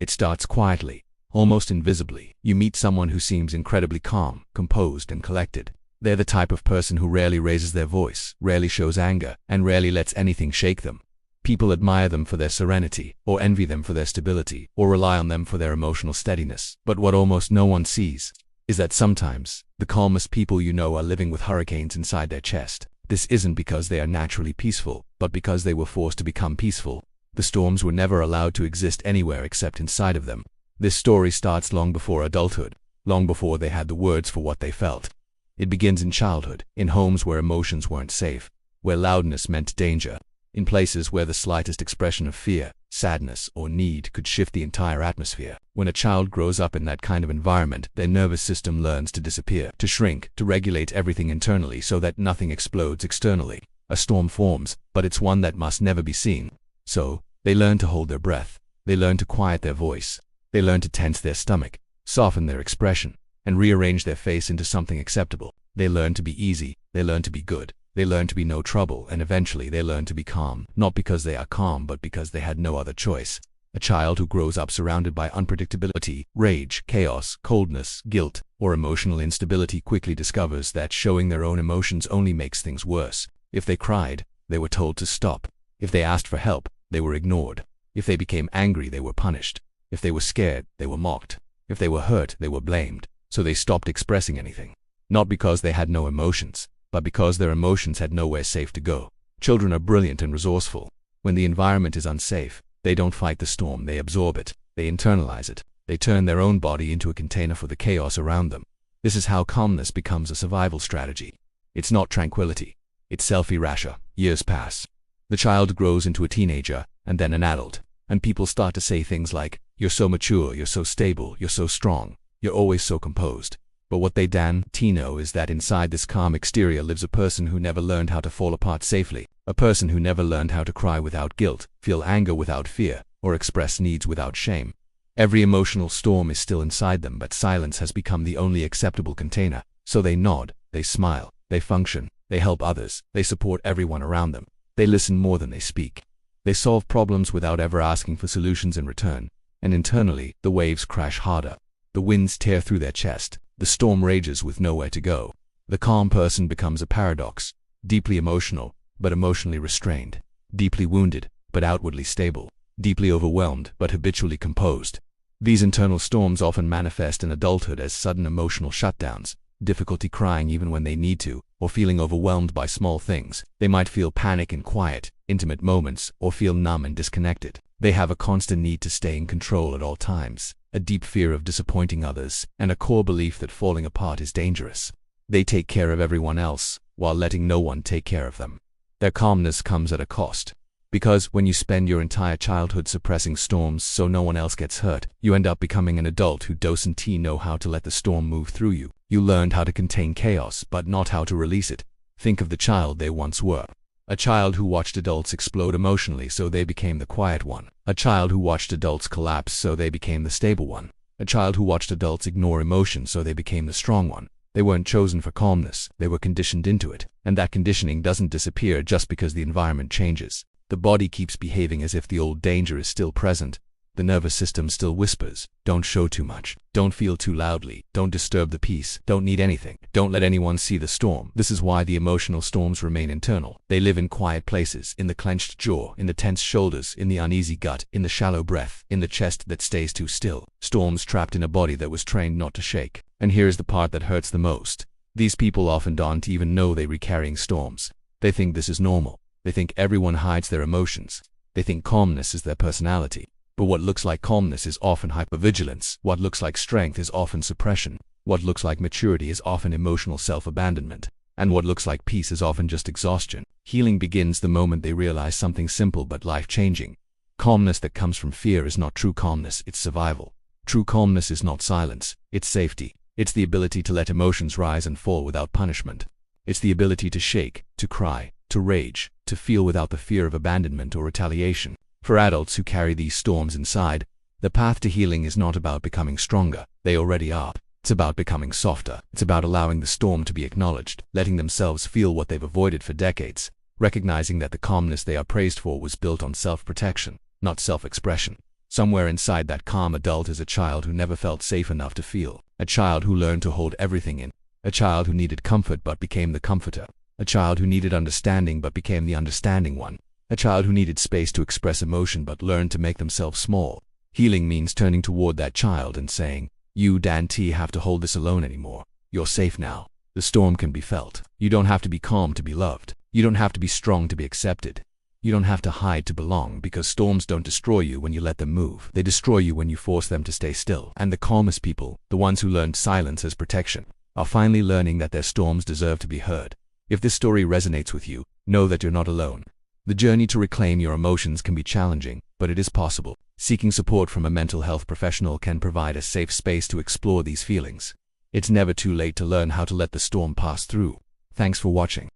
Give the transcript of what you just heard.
It starts quietly, almost invisibly. You meet someone who seems incredibly calm, composed, and collected. They're the type of person who rarely raises their voice, rarely shows anger, and rarely lets anything shake them. People admire them for their serenity, or envy them for their stability, or rely on them for their emotional steadiness. But what almost no one sees is that sometimes the calmest people you know are living with hurricanes inside their chest. This isn't because they are naturally peaceful, but because they were forced to become peaceful. The storms were never allowed to exist anywhere except inside of them. This story starts long before adulthood, long before they had the words for what they felt. It begins in childhood, in homes where emotions weren't safe, where loudness meant danger, in places where the slightest expression of fear, sadness, or need could shift the entire atmosphere. When a child grows up in that kind of environment, their nervous system learns to disappear, to shrink, to regulate everything internally so that nothing explodes externally. A storm forms, but it's one that must never be seen. So, they learn to hold their breath. They learn to quiet their voice. They learn to tense their stomach, soften their expression, and rearrange their face into something acceptable. They learn to be easy. They learn to be good. They learn to be no trouble, and eventually they learn to be calm, not because they are calm but because they had no other choice. A child who grows up surrounded by unpredictability, rage, chaos, coldness, guilt, or emotional instability quickly discovers that showing their own emotions only makes things worse. If they cried, they were told to stop. If they asked for help, they were ignored. If they became angry, they were punished. If they were scared, they were mocked. If they were hurt, they were blamed. So they stopped expressing anything. Not because they had no emotions, but because their emotions had nowhere safe to go. Children are brilliant and resourceful. When the environment is unsafe, they don't fight the storm, they absorb it. They internalize it. They turn their own body into a container for the chaos around them. This is how calmness becomes a survival strategy. It's not tranquility. It's self-erasure. Years pass. The child grows into a teenager, and then an adult. And people start to say things like, "You're so mature, you're so stable, you're so strong, you're always so composed." But what they don't know is that inside this calm exterior lives a person who never learned how to fall apart safely, a person who never learned how to cry without guilt, feel anger without fear, or express needs without shame. Every emotional storm is still inside them, but silence has become the only acceptable container. So they nod, they smile, they function, they help others, they support everyone around them. They listen more than they speak. They solve problems without ever asking for solutions in return. And internally, the waves crash harder. The winds tear through their chest. The storm rages with nowhere to go. The calm person becomes a paradox, deeply emotional, but emotionally restrained, deeply wounded, but outwardly stable, deeply overwhelmed, but habitually composed. These internal storms often manifest in adulthood as sudden emotional shutdowns, difficulty crying even when they need to, or feeling overwhelmed by small things. They might feel panic in quiet, intimate moments, or feel numb and disconnected. They have a constant need to stay in control at all times, a deep fear of disappointing others, and a core belief that falling apart is dangerous. They take care of everyone else, while letting no one take care of them. Their calmness comes at a cost. Because when you spend your entire childhood suppressing storms so no one else gets hurt, you end up becoming an adult who doesn't know how to let the storm move through you. You learned how to contain chaos, but not how to release it. Think of the child they once were. A child who watched adults explode emotionally so they became the quiet one. A child who watched adults collapse so they became the stable one. A child who watched adults ignore emotion so they became the strong one. They weren't chosen for calmness, they were conditioned into it. And that conditioning doesn't disappear just because the environment changes. The body keeps behaving as if the old danger is still present. The nervous system still whispers, "Don't show too much. Don't feel too loudly. Don't disturb the peace. Don't need anything. Don't let anyone see the storm." This is why the emotional storms remain internal. They live in quiet places, in the clenched jaw, in the tense shoulders, in the uneasy gut, in the shallow breath, in the chest that stays too still. Storms trapped in a body that was trained not to shake. And here's the part that hurts the most. These people often don't even know they're carrying storms. They think this is normal. They think everyone hides their emotions. They think calmness is their personality. But what looks like calmness is often hypervigilance. What looks like strength is often suppression. What looks like maturity is often emotional self-abandonment. And what looks like peace is often just exhaustion. Healing begins the moment they realize something simple but life-changing. Calmness that comes from fear is not true calmness, it's survival. True calmness is not silence, it's safety. It's the ability to let emotions rise and fall without punishment. It's the ability to shake, to cry, to rage, to feel without the fear of abandonment or retaliation. For adults who carry these storms inside, the path to healing is not about becoming stronger. They already are. It's about becoming softer. It's about allowing the storm to be acknowledged, letting themselves feel what they've avoided for decades, recognizing that the calmness they are praised for was built on self-protection, not self-expression. Somewhere inside that calm adult is a child who never felt safe enough to feel, a child who learned to hold everything in, a child who needed comfort but became the comforter, a child who needed understanding but became the understanding one, a child who needed space to express emotion but learned to make themselves small. Healing means turning toward that child and saying, "You don't have to hold this alone anymore. You're safe now." The storm can be felt. You don't have to be calm to be loved. You don't have to be strong to be accepted. You don't have to hide to belong, because storms don't destroy you when you let them move. They destroy you when you force them to stay still. And the calmest people, the ones who learned silence as protection, are finally learning that their storms deserve to be heard. If this story resonates with you, know that you're not alone. The journey to reclaim your emotions can be challenging, but it is possible. Seeking support from a mental health professional can provide a safe space to explore these feelings. It's never too late to learn how to let the storm pass through. Thanks for watching.